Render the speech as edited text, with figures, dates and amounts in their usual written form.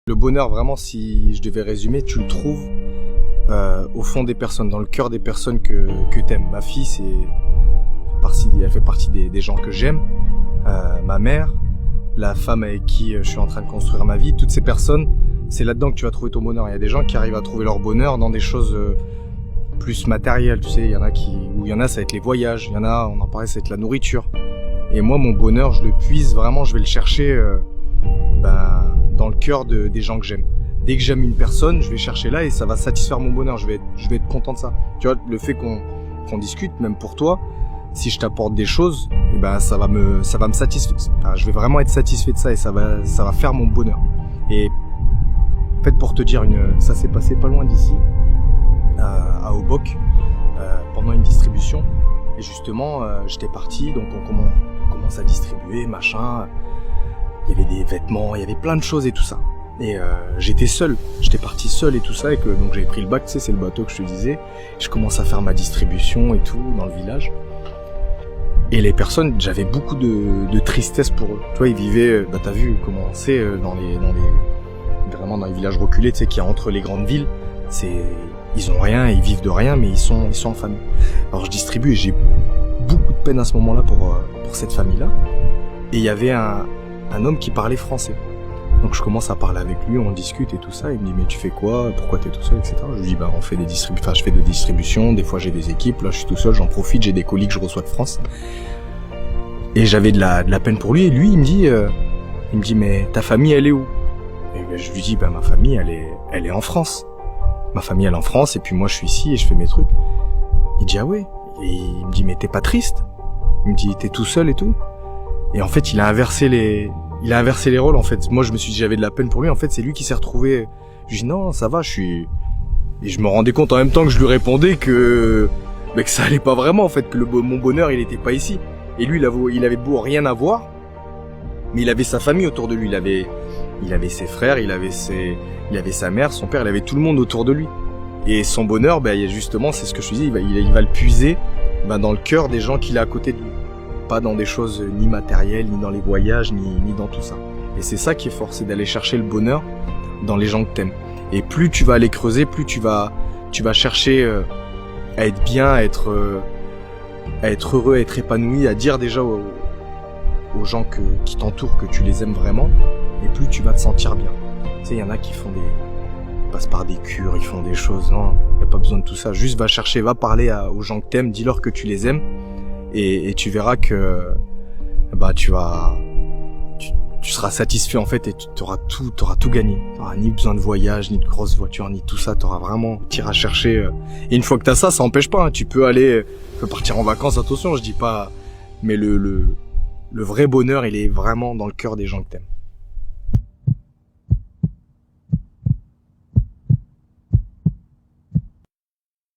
Le bonheur, vraiment, si je devais résumer, tu le trouves au fond des personnes, dans le cœur des personnes que t'aimes. Ma fille, elle fait partie des gens que j'aime. Ma mère, la femme avec qui je suis en train de construire ma vie, toutes ces personnes, c'est là-dedans que tu vas trouver ton bonheur. Il y a des gens qui arrivent à trouver leur bonheur dans des choses plus matérielles, tu sais. Il y en a, ça va être les voyages. Il y en a, on en parlait, ça va être la nourriture. Et moi, mon bonheur, je le puise vraiment, je vais le chercher dans le cœur des gens que j'aime. Dès que j'aime une personne, je vais chercher là et ça va satisfaire mon bonheur. Je vais être content de ça. Tu vois, le fait qu'on discute, même pour toi, si je t'apporte des choses, ça va me satisfaire. Enfin, je vais vraiment être satisfait de ça et ça va faire mon bonheur. Et en fait, pour te dire, ça s'est passé pas loin d'ici, à Obock, pendant une distribution. Et justement, j'étais parti, donc on commence à distribuer, machin. Il y avait des vêtements, il y avait plein de choses et tout ça. Et j'étais seul, j'étais parti seul et tout ça, et que donc j'avais pris le bac, tu sais, c'est le bateau que je te disais. Je commence à faire ma distribution et tout dans le village. Et les personnes, j'avais beaucoup de tristesse pour eux. Tu vois, ils vivaient, t'as vu comment c'est vraiment dans les villages reculés, tu sais, qu'il y a entre les grandes villes. Ils ont rien, ils vivent de rien, mais ils sont en famille. Alors je distribue et j'ai beaucoup de peine à ce moment-là pour cette famille-là. Et il y avait un homme qui parlait français. Donc je commence à parler avec lui, on discute et tout ça. Il me dit mais tu fais quoi? Pourquoi t'es tout seul, etc. Je lui dis on fait je fais des distributions. Des fois j'ai des équipes. Là je suis tout seul, j'en profite. J'ai des colis que je reçois de France. Et j'avais de la peine pour lui. Et lui il me dit mais ta famille elle est où? Et je lui dis ma famille elle est en France. Ma famille elle est en France et puis moi je suis ici et je fais mes trucs. Il dit ah ouais. Et il me dit mais t'es pas triste? Il me dit t'es tout seul et tout. Et en fait il a inversé les rôles en fait. Moi je me suis dit j'avais de la peine pour lui, en fait c'est lui qui s'est retrouvé. Je lui dis non ça va, et je me rendais compte en même temps que je lui répondais que ça allait pas vraiment en fait, que mon bonheur il était pas ici. Et lui il avait beau rien avoir, mais il avait sa famille autour de lui, il avait ses frères, il avait sa mère, son père, il avait tout le monde autour de lui. Et son bonheur justement c'est ce que je te dis, il va le puiser dans le cœur des gens qu'il a à côté de lui. Pas dans des choses ni matérielles, ni dans les voyages, ni dans tout ça. Et c'est ça qui est fort, c'est d'aller chercher le bonheur dans les gens que t'aimes. Et plus tu vas aller creuser, plus tu vas chercher à être bien, à être heureux, à être épanoui, à dire déjà aux gens qui t'entourent que tu les aimes vraiment, et plus tu vas te sentir bien. Tu sais, il y en a qui passent par des cures, ils font des choses, non, y a pas besoin de tout ça. Juste va parler aux gens que t'aimes, dis-leur que tu les aimes. Et tu verras que tu seras satisfait en fait, et t'auras tout gagné. T'auras ni besoin de voyage, ni de grosses voitures, ni tout ça. T'iras chercher. Et une fois que t'as ça empêche pas. Hein, tu peux partir en vacances. Attention, je dis pas. Mais le vrai bonheur, il est vraiment dans le cœur des gens que t'aimes.